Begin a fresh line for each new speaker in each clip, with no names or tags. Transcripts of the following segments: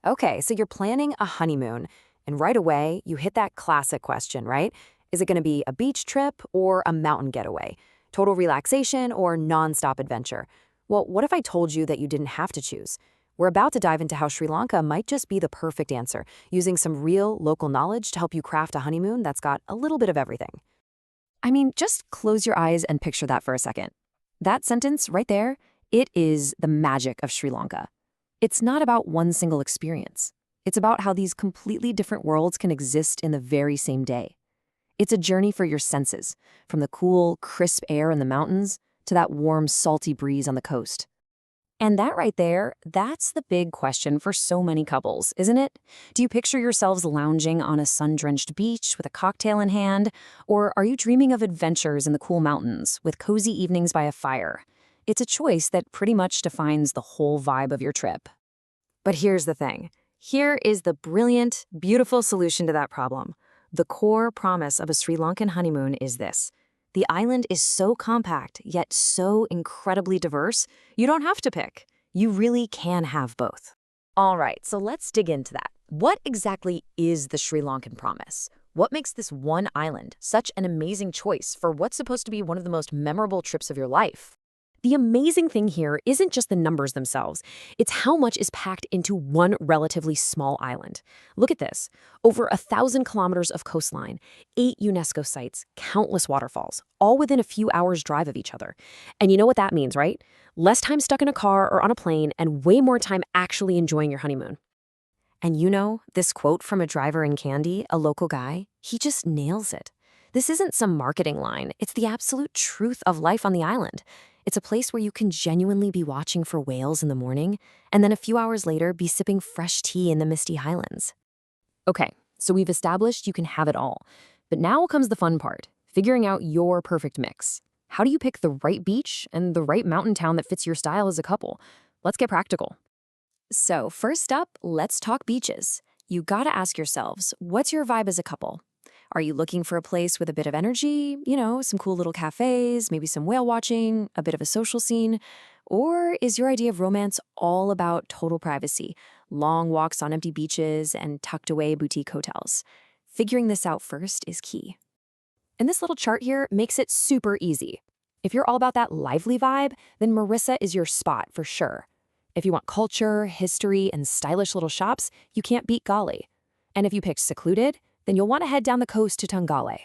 Okay, so you're planning a honeymoon, and right away, you hit that classic question, right? Is it going to be a beach trip or a mountain getaway? Total relaxation or nonstop adventure? Well, what if I told you that you didn't have to choose? We're about to dive into how Sri Lanka might just be the perfect answer, using some real local knowledge to help you craft a honeymoon that's got a little bit of everything. I mean, just close your eyes and picture that for a second. That sentence right there, it is the magic of Sri Lanka. It's not about one single experience. It's about how these completely different worlds can exist in the very same day. It's a journey for your senses, from the cool, crisp air in the mountains to that warm, salty breeze on the coast. And that right there, that's the big question for so many couples, isn't it? Do you picture yourselves lounging on a sun-drenched beach with a cocktail in hand? Or are you dreaming of adventures in the cool mountains with cozy evenings by a fire? It's a choice that pretty much defines the whole vibe of your trip. But here's the thing. Here is the brilliant, beautiful solution to that problem. The core promise of a Sri Lankan honeymoon is this. The island is so compact, yet so incredibly diverse, you don't have to pick. You really can have both. All right, so let's dig into that. What exactly is the Sri Lankan promise? What makes this one island such an amazing choice for what's supposed to be one of the most memorable trips of your life? The amazing thing here isn't just the numbers themselves, it's how much is packed into one relatively small island. Look at this. Over 1,000 kilometers of coastline, 8 UNESCO sites, countless waterfalls, all within a few hours' drive of each other. And you know what that means, right? Less time stuck in a car or on a plane and way more time actually enjoying your honeymoon. And you know, this quote from a driver in Kandy, a local guy, he just nails it. This isn't some marketing line, it's the absolute truth of life on the island. It's a place where you can genuinely be watching for whales in the morning, and then a few hours later be sipping fresh tea in the misty highlands. Okay, so we've established you can have it all. But now comes the fun part, figuring out your perfect mix. How do you pick the right beach and the right mountain town that fits your style as a couple? Let's get practical. So first up, let's talk beaches. You gotta ask yourselves, what's your vibe as a couple? Are you looking for a place with a bit of energy, some cool little cafes, maybe some whale watching, a bit of a social scene? Or is your idea of romance all about total privacy, long walks on empty beaches, and tucked away boutique hotels? Figuring this out first is key. And this little chart here makes it super easy. If you're all about that lively vibe, then Marissa is your spot for sure. If you want culture, history, and stylish little shops, you can't beat Gali. And if you picked secluded, then you'll want to head down the coast to Tongale.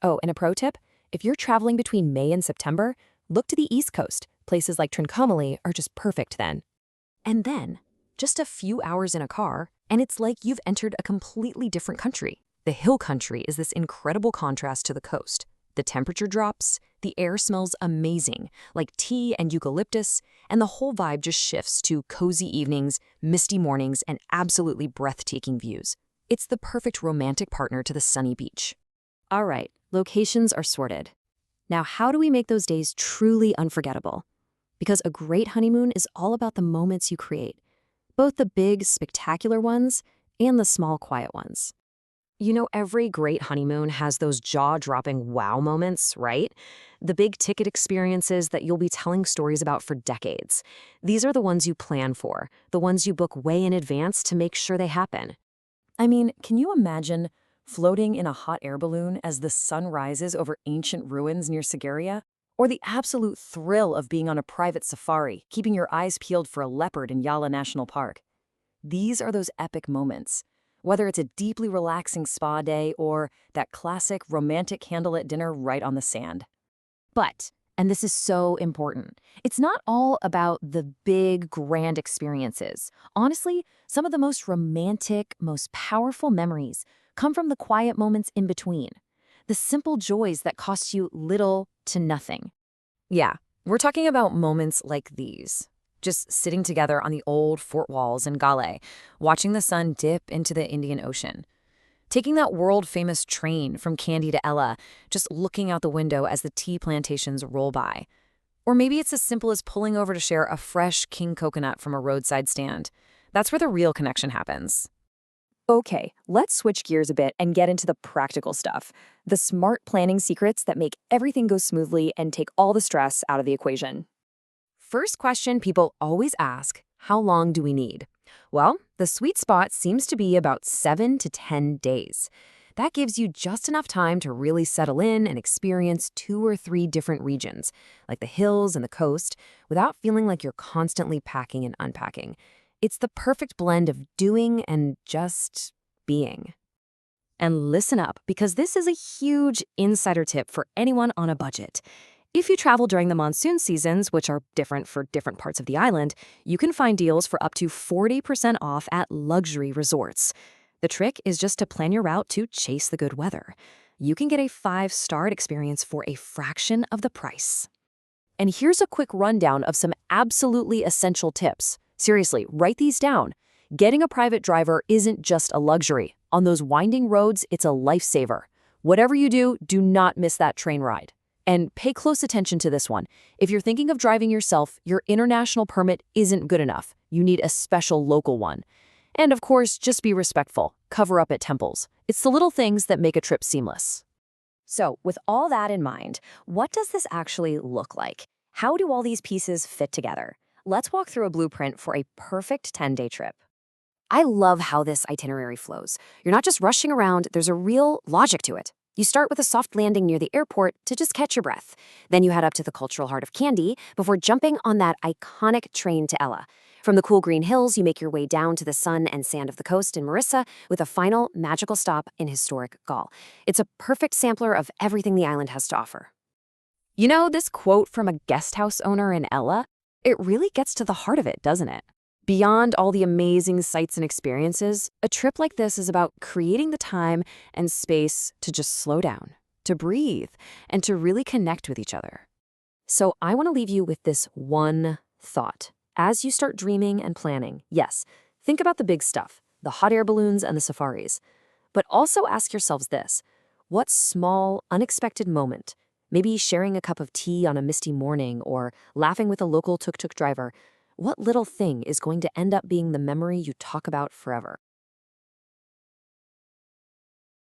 Oh, and a pro tip, if you're traveling between May and September, look to the East Coast. Places like Trincomalee are just perfect then. And then, just a few hours in a car, and it's like you've entered a completely different country. The hill country is this incredible contrast to the coast. The temperature drops, the air smells amazing, like tea and eucalyptus, and the whole vibe just shifts to cozy evenings, misty mornings, and absolutely breathtaking views. It's the perfect romantic partner to the sunny beach. All right, locations are sorted. Now, how do we make those days truly unforgettable? Because a great honeymoon is all about the moments you create, both the big, spectacular ones and the small, quiet ones. You know, every great honeymoon has those jaw-dropping wow moments, right? The big-ticket experiences that you'll be telling stories about for decades. These are the ones you plan for, the ones you book way in advance to make sure they happen. I mean, can you imagine floating in a hot air balloon as the sun rises over ancient ruins near Sigiriya? Or the absolute thrill of being on a private safari, keeping your eyes peeled for a leopard in Yala National Park? These are those epic moments. Whether it's a deeply relaxing spa day or that classic romantic candlelit dinner right on the sand. But, and this is so important, it's not all about the big, grand experiences. Honestly, some of the most romantic, most powerful memories come from the quiet moments in between. The simple joys that cost you little to nothing. Yeah, we're talking about moments like these. Just sitting together on the old fort walls in Gale, watching the sun dip into the Indian Ocean. Taking that world-famous train from Kandy to Ella, just looking out the window as the tea plantations roll by. Or maybe it's as simple as pulling over to share a fresh king coconut from a roadside stand. That's where the real connection happens. Okay, let's switch gears a bit and get into the practical stuff. The smart planning secrets that make everything go smoothly and take all the stress out of the equation. First question people always ask, how long do we need? Well, the sweet spot seems to be about 7 to 10 days. That gives you just enough time to really settle in and experience 2 or 3 different regions, like the hills and the coast, without feeling like you're constantly packing and unpacking. It's the perfect blend of doing and just being. And listen up, because this is a huge insider tip for anyone on a budget. If you travel during the monsoon seasons, which are different for different parts of the island, you can find deals for up to 40% off at luxury resorts. The trick is just to plan your route to chase the good weather. You can get a 5-star experience for a fraction of the price. And here's a quick rundown of some absolutely essential tips. Seriously, write these down. Getting a private driver isn't just a luxury. On those winding roads, it's a lifesaver. Whatever you do, do not miss that train ride. And pay close attention to this one. If you're thinking of driving yourself, your international permit isn't good enough. You need a special local one. And of course, just be respectful. Cover up at temples. It's the little things that make a trip seamless. So, with all that in mind, what does this actually look like? How do all these pieces fit together? Let's walk through a blueprint for a perfect 10-day trip. I love how this itinerary flows. You're not just rushing around, there's a real logic to it. You start with a soft landing near the airport to just catch your breath. Then you head up to the cultural heart of Kandy before jumping on that iconic train to Ella. From the cool green hills, you make your way down to the sun and sand of the coast in Marissa with a final magical stop in historic Gaul. It's a perfect sampler of everything the island has to offer. You know, this quote from a guest house owner in Ella, it really gets to the heart of it, doesn't it? Beyond all the amazing sights and experiences, a trip like this is about creating the time and space to just slow down, to breathe, and to really connect with each other. So I want to leave you with this one thought. As you start dreaming and planning, yes, think about the big stuff, the hot air balloons and the safaris. But also ask yourselves this: what small, unexpected moment, maybe sharing a cup of tea on a misty morning or laughing with a local tuk-tuk driver, what little thing is going to end up being the memory you talk about forever?